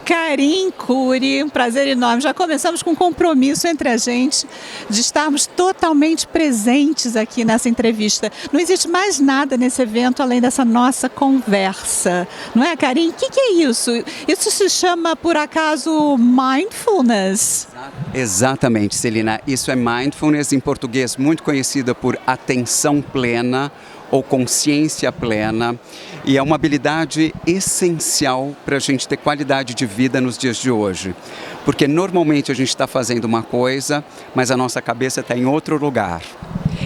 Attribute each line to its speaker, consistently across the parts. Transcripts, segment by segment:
Speaker 1: Karin Curi, um prazer enorme. Já começamos com um compromisso entre a gente de estarmos totalmente presentes aqui nessa entrevista. Não existe mais nada nesse evento além dessa nossa conversa. Não é, Karin? O que é isso? Isso se chama, por acaso, mindfulness?
Speaker 2: Exatamente, Celina. Isso é mindfulness, em português muito conhecida por atenção plena ou consciência plena, e é uma habilidade essencial para a gente ter qualidade de vida nos dias de hoje, porque normalmente a gente está fazendo uma coisa, mas a nossa cabeça está em outro lugar.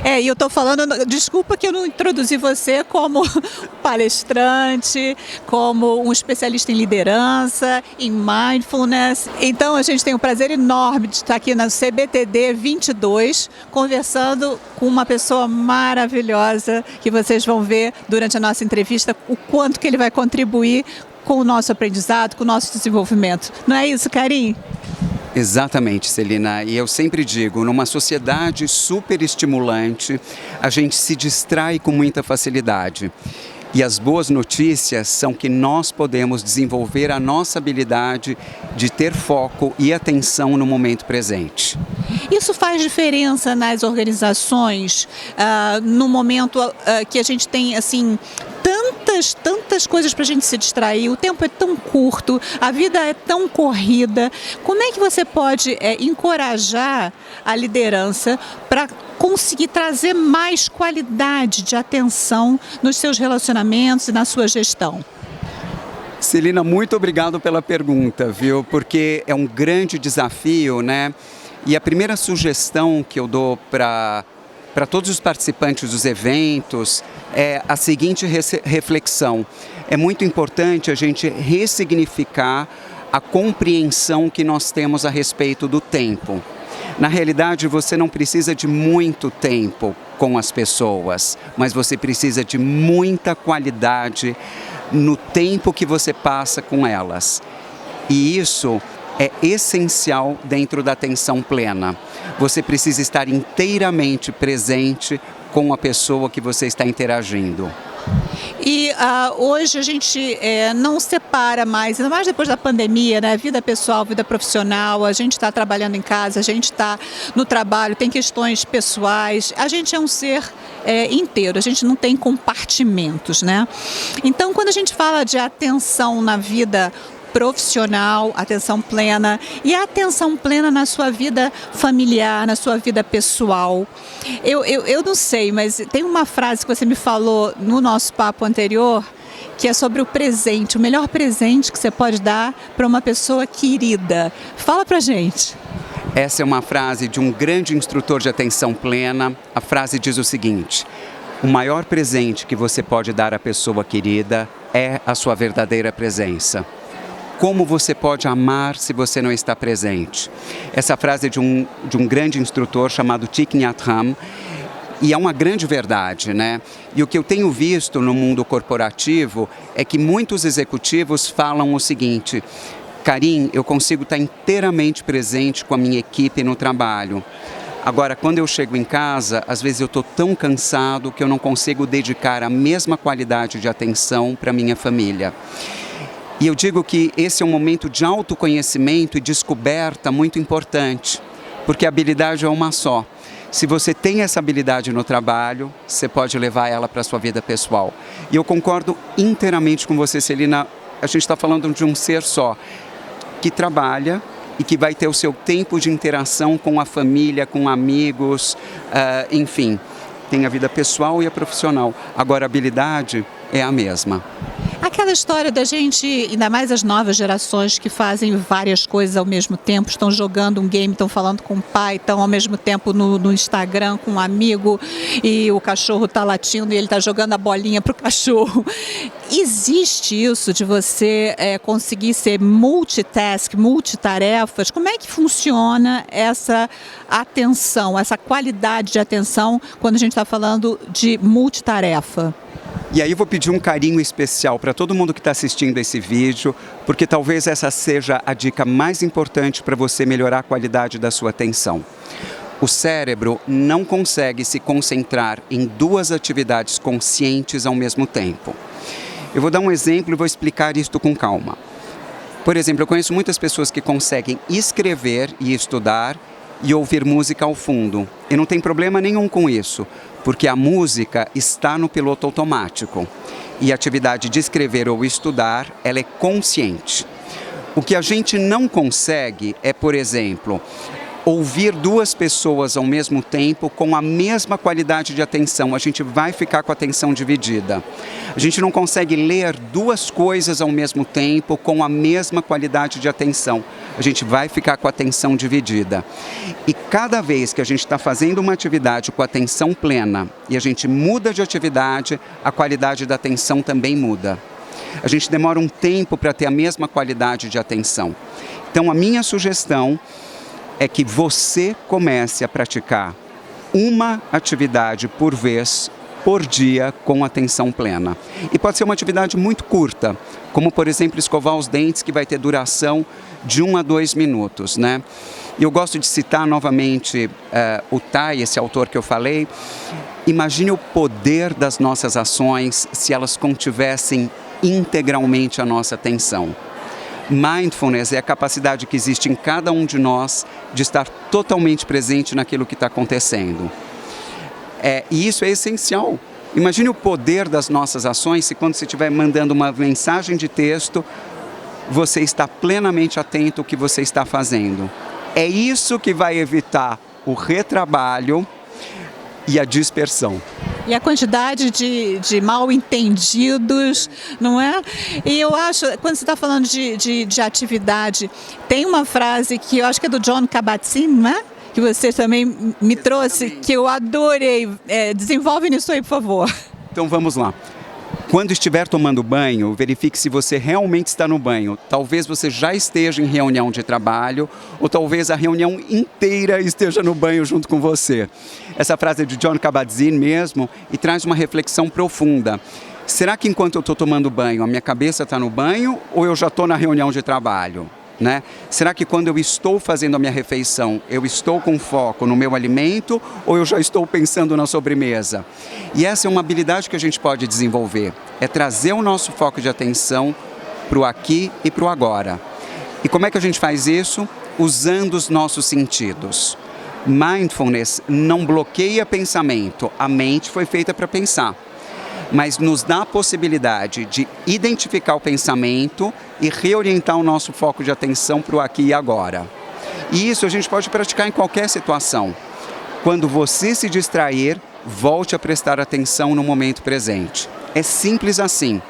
Speaker 1: E eu estou falando, desculpa que eu não introduzi você como palestrante, como um especialista em liderança, em mindfulness. Então a gente tem um prazer enorme de estar aqui na CBTD 22, conversando com uma pessoa maravilhosa, que vocês vão ver durante a nossa entrevista o quanto que ele vai contribuir com o nosso aprendizado, com o nosso desenvolvimento. Não é isso, Karin?
Speaker 2: Exatamente, Celina. E eu sempre digo, numa sociedade super estimulante, a gente se distrai com muita facilidade. E as boas notícias são que nós podemos desenvolver a nossa habilidade de ter foco e atenção no momento presente.
Speaker 1: Isso faz diferença nas organizações, no momento que a gente tem, assim, tantas coisas para a gente se distrair, o tempo é tão curto, a vida é tão corrida. Como é que você pode encorajar a liderança para conseguir trazer mais qualidade de atenção nos seus relacionamentos e na sua gestão?
Speaker 2: Celina, muito obrigado pela pergunta, viu? Porque é um grande desafio, né? E a primeira sugestão que eu dou para todos os participantes dos eventos é a seguinte reflexão. É muito importante a gente ressignificar a compreensão que nós temos a respeito do tempo. Na realidade, você não precisa de muito tempo com as pessoas, mas você precisa de muita qualidade no tempo que você passa com elas. E isso é essencial dentro da atenção plena. Você precisa estar inteiramente presente com a pessoa que você está interagindo.
Speaker 1: E hoje a gente não separa mais, ainda mais depois da pandemia, né? Vida pessoal, vida profissional, a gente está trabalhando em casa, a gente está no trabalho, tem questões pessoais, a gente é um ser inteiro, a gente não tem compartimentos, né? Então, quando a gente fala de atenção na vida profissional, atenção plena, e a atenção plena na sua vida familiar, na sua vida pessoal. Eu não sei, mas tem uma frase que você me falou no nosso papo anterior, que é sobre o presente, o melhor presente que você pode dar para uma pessoa querida. Fala pra gente.
Speaker 2: Essa é uma frase de um grande instrutor de atenção plena. A frase diz o seguinte: o maior presente que você pode dar à pessoa querida é a sua verdadeira presença. Como você pode amar se você não está presente? Essa frase é de um grande instrutor chamado Thich Nhat Hanh, e é uma grande verdade, né? E o que eu tenho visto no mundo corporativo é que muitos executivos falam o seguinte: Karin, eu consigo estar inteiramente presente com a minha equipe no trabalho. Agora, quando eu chego em casa, às vezes eu estou tão cansado que eu não consigo dedicar a mesma qualidade de atenção para a minha família. E eu digo que esse é um momento de autoconhecimento e descoberta muito importante, porque a habilidade é uma só. Se você tem essa habilidade no trabalho, você pode levar ela para a sua vida pessoal. E eu concordo inteiramente com você, Celina. A gente está falando de um ser só, que trabalha e que vai ter o seu tempo de interação com a família, com amigos, enfim. Tem a vida pessoal e a profissional. Agora, a habilidade é a mesma.
Speaker 1: Aquela história da gente, ainda mais as novas gerações que fazem várias coisas ao mesmo tempo, estão jogando um game, estão falando com o pai, estão ao mesmo tempo no Instagram com um amigo e o cachorro está latindo e ele está jogando a bolinha para o cachorro. Existe isso de você conseguir ser multitask, multitarefas? Como é que funciona essa atenção, essa qualidade de atenção quando a gente está falando de multitarefa?
Speaker 2: E aí eu vou pedir um carinho especial para todo mundo que está assistindo esse vídeo, porque talvez essa seja a dica mais importante para você melhorar a qualidade da sua atenção. O cérebro não consegue se concentrar em duas atividades conscientes ao mesmo tempo. Eu vou dar um exemplo e vou explicar isto com calma. Por exemplo, eu conheço muitas pessoas que conseguem escrever e estudar e ouvir música ao fundo. E não tem problema nenhum com isso, porque a música está no piloto automático. E a atividade de escrever ou estudar, ela é consciente. O que a gente não consegue é, por exemplo, ouvir duas pessoas ao mesmo tempo com a mesma qualidade de atenção. A gente vai ficar com a atenção dividida. A gente não consegue ler duas coisas ao mesmo tempo com a mesma qualidade de atenção. A gente vai ficar com a atenção dividida. E cada vez que a gente está fazendo uma atividade com atenção plena e a gente muda de atividade, a qualidade da atenção também muda. A gente demora um tempo para ter a mesma qualidade de atenção. Então, a minha sugestão é que você comece a praticar uma atividade por vez, por dia, com atenção plena. E pode ser uma atividade muito curta, como, por exemplo, escovar os dentes, que vai ter duração de 1 a 2 minutos, né? E eu gosto de citar novamente o Tai, esse autor que eu falei. Imagine o poder das nossas ações se elas contivessem integralmente a nossa atenção. Mindfulness é a capacidade que existe em cada um de nós de estar totalmente presente naquilo que está acontecendo. E isso é essencial. Imagine o poder das nossas ações se quando você estiver mandando uma mensagem de texto, você está plenamente atento ao que você está fazendo. É isso que vai evitar o retrabalho e a dispersão.
Speaker 1: E a quantidade de mal-entendidos, não é? E eu acho, quando você está falando de atividade, tem uma frase que eu acho que é do Jon Kabat-Zinn, não é? Que você também me trouxe, que eu adorei. Desenvolve nisso aí, por favor.
Speaker 2: Então vamos lá. Quando estiver tomando banho, verifique se você realmente está no banho. Talvez você já esteja em reunião de trabalho, ou talvez a reunião inteira esteja no banho junto com você. Essa frase é de Jon Kabat-Zinn mesmo e traz uma reflexão profunda. Será que enquanto eu estou tomando banho, a minha cabeça está no banho ou eu já estou na reunião de trabalho? Né? Será que quando eu estou fazendo a minha refeição, eu estou com foco no meu alimento ou eu já estou pensando na sobremesa? E essa é uma habilidade que a gente pode desenvolver, é trazer o nosso foco de atenção para o aqui e para o agora. E como é que a gente faz isso? Usando os nossos sentidos. Mindfulness não bloqueia pensamento, a mente foi feita para pensar. Mas nos dá a possibilidade de identificar o pensamento e reorientar o nosso foco de atenção para o aqui e agora. E isso a gente pode praticar em qualquer situação. Quando você se distrair, volte a prestar atenção no momento presente. É simples assim.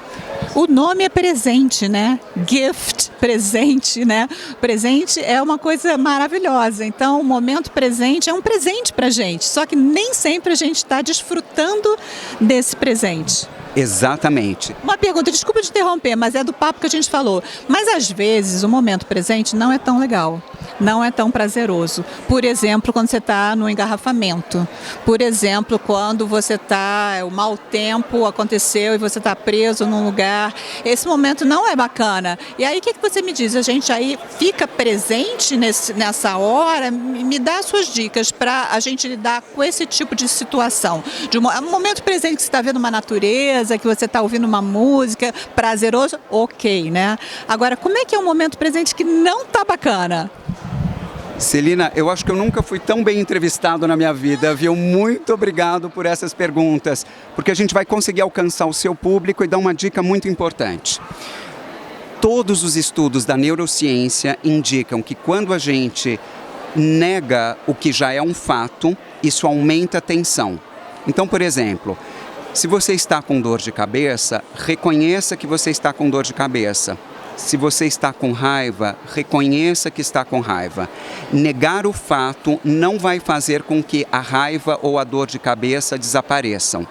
Speaker 1: O nome é presente, né? Gift, presente, né? Presente é uma coisa maravilhosa. Então, o momento presente é um presente para a gente. Só que nem sempre a gente está desfrutando desse presente.
Speaker 2: Exatamente.
Speaker 1: Uma pergunta, desculpa te interromper, mas é do papo que a gente falou. Mas às vezes o momento presente não é tão legal, não é tão prazeroso. Por exemplo, quando você está no engarrafamento. Por exemplo, quando você está, o mau tempo aconteceu e você está preso num lugar. Esse momento não é bacana. E aí, o que você me diz? A gente aí fica presente nessa hora? Me dá suas dicas para a gente lidar com esse tipo de situação. De um momento presente que você está vendo uma natureza, que você está ouvindo uma música, prazeroso, ok, né? Agora, como é que é um momento presente que não está bacana?
Speaker 2: Celina, eu acho que eu nunca fui tão bem entrevistado na minha vida, viu? Muito obrigado por essas perguntas, porque a gente vai conseguir alcançar o seu público e dar uma dica muito importante. Todos os estudos da neurociência indicam que quando a gente nega o que já é um fato, isso aumenta a tensão. Então, por exemplo, se você está com dor de cabeça, reconheça que você está com dor de cabeça. Se você está com raiva, reconheça que está com raiva. Negar o fato não vai fazer com que a raiva ou a dor de cabeça desapareçam.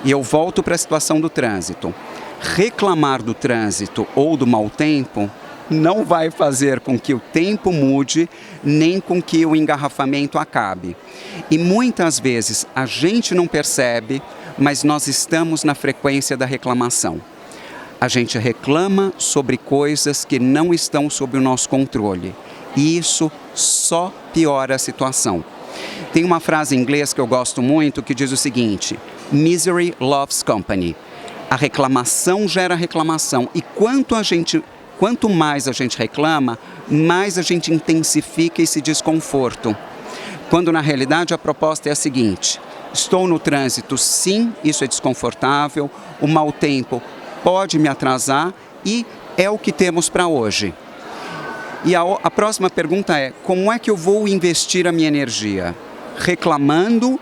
Speaker 2: E eu volto para a situação do trânsito. Reclamar do trânsito ou do mau tempo não vai fazer com que o tempo mude, nem com que o engarrafamento acabe. E muitas vezes a gente não percebe, mas nós estamos na frequência da reclamação. A gente reclama sobre coisas que não estão sob o nosso controle. E isso só piora a situação. Tem uma frase em inglês que eu gosto muito que diz o seguinte: Misery loves company. A reclamação gera reclamação. E quanto a gente quanto mais a gente reclama, mais a gente intensifica esse desconforto. Quando na realidade a proposta é a seguinte: estou no trânsito, sim, isso é desconfortável, o mau tempo pode me atrasar e é o que temos para hoje. E a próxima pergunta é: como é que eu vou investir a minha energia? Reclamando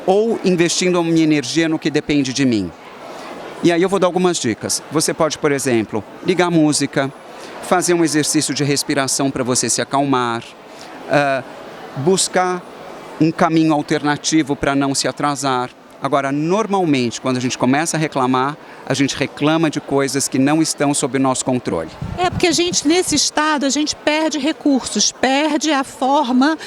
Speaker 2: ou investindo a minha energia no que depende de mim? E aí eu vou dar algumas dicas. Você pode, por exemplo, ligar música, fazer um exercício de respiração para você se acalmar, buscar um caminho alternativo para não se atrasar. Agora, normalmente, quando a gente começa a reclamar, a gente reclama de coisas que não estão sob o nosso controle.
Speaker 1: É porque a gente, nesse estado, a gente perde recursos, perde a forma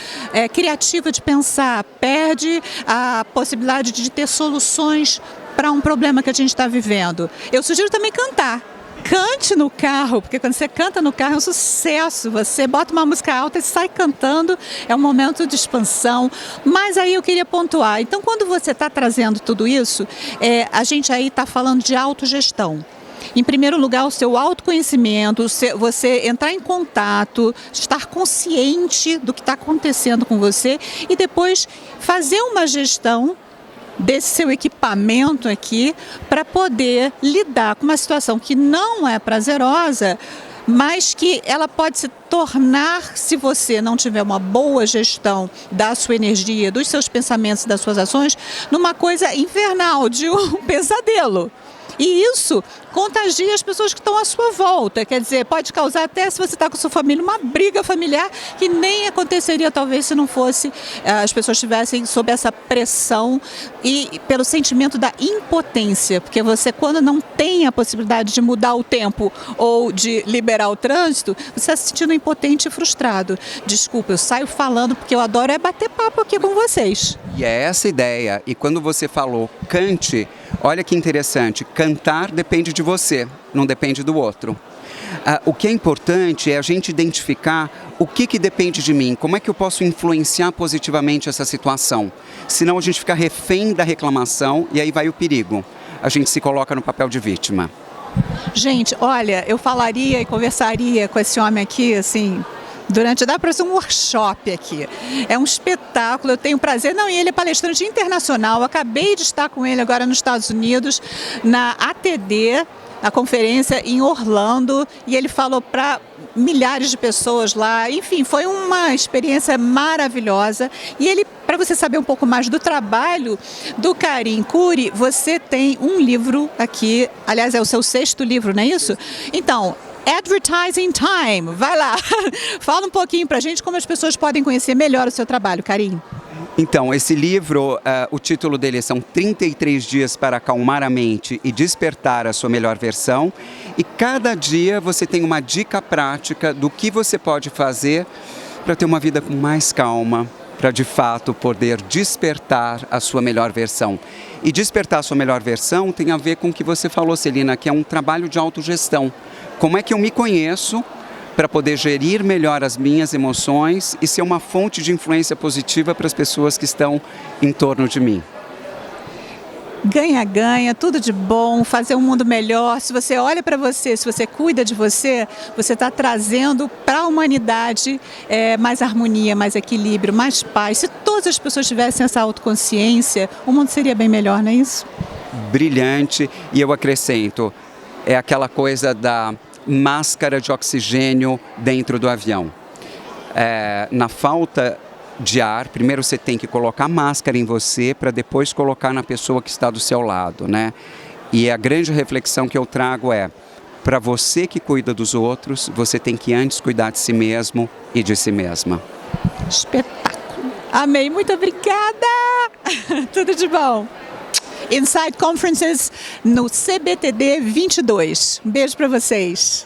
Speaker 1: criativa de pensar, perde a possibilidade de ter soluções para um problema que a gente está vivendo. Eu sugiro também cantar. Cante no carro, porque quando você canta no carro é um sucesso. Você bota uma música alta e sai cantando, é um momento de expansão. Mas aí eu queria pontuar. Então, quando você está trazendo tudo isso, a gente aí está falando de autogestão. Em primeiro lugar, o seu autoconhecimento, você entrar em contato, estar consciente do que está acontecendo com você e depois fazer uma gestão desse seu equipamento aqui para poder lidar com uma situação que não é prazerosa, mas que ela pode se tornar, se você não tiver uma boa gestão da sua energia, dos seus pensamentos, das suas ações, numa coisa infernal, de um pesadelo. E isso contagia as pessoas que estão à sua volta. Quer dizer, pode causar até, se você está com a sua família, uma briga familiar que nem aconteceria talvez se não fosse, as pessoas estivessem sob essa pressão e pelo sentimento da impotência. Porque você, quando não tem a possibilidade de mudar o tempo ou de liberar o trânsito, você está se sentindo impotente e frustrado. Desculpa, eu saio falando porque eu adoro bater papo aqui com vocês.
Speaker 2: E é essa a ideia. E quando você falou cante, olha que interessante, cantar depende de você, não depende do outro. O que é importante é a gente identificar o que depende de mim, como é que eu posso influenciar positivamente essa situação. Senão a gente fica refém da reclamação e aí vai o perigo. A gente se coloca no papel de vítima.
Speaker 1: Gente, olha, eu falaria e conversaria com esse homem aqui, assim, dá para ser um workshop aqui. É um espetáculo, eu tenho prazer. Não, e ele é palestrante internacional. Eu acabei de estar com ele agora nos Estados Unidos, na ATD, a conferência em Orlando, e ele falou para milhares de pessoas lá. Enfim, foi uma experiência maravilhosa. E ele, para você saber um pouco mais do trabalho do Karim Khoury, você tem um livro aqui, aliás, é o seu 6º livro, não é isso? Então, Advertising Time, vai lá, fala um pouquinho pra gente como as pessoas podem conhecer melhor o seu trabalho, Karim.
Speaker 2: Então, esse livro, o título dele são 33 dias para acalmar a mente e despertar a sua melhor versão. E cada dia você tem uma dica prática do que você pode fazer para ter uma vida com mais calma, para de fato poder despertar a sua melhor versão. E despertar a sua melhor versão tem a ver com o que você falou, Celina, que é um trabalho de autogestão. Como é que eu me conheço para poder gerir melhor as minhas emoções e ser uma fonte de influência positiva para as pessoas que estão em torno de mim.
Speaker 1: Ganha-ganha, tudo de bom, fazer um mundo melhor. Se você olha para você, se você cuida de você, você está trazendo para a humanidade mais harmonia, mais equilíbrio, mais paz. Se todas as pessoas tivessem essa autoconsciência, o mundo seria bem melhor, não é isso?
Speaker 2: Brilhante, e eu acrescento, é aquela coisa da máscara de oxigênio dentro do avião. Na falta de ar, primeiro você tem que colocar máscara em você para depois colocar na pessoa que está do seu lado, né? E a grande reflexão que eu trago é, para você que cuida dos outros, você tem que antes cuidar de si mesmo e de si mesma.
Speaker 1: Espetáculo! Amei, muito obrigada! Tudo de bom! Inside Conferences no CBTD 22. Um beijo para vocês.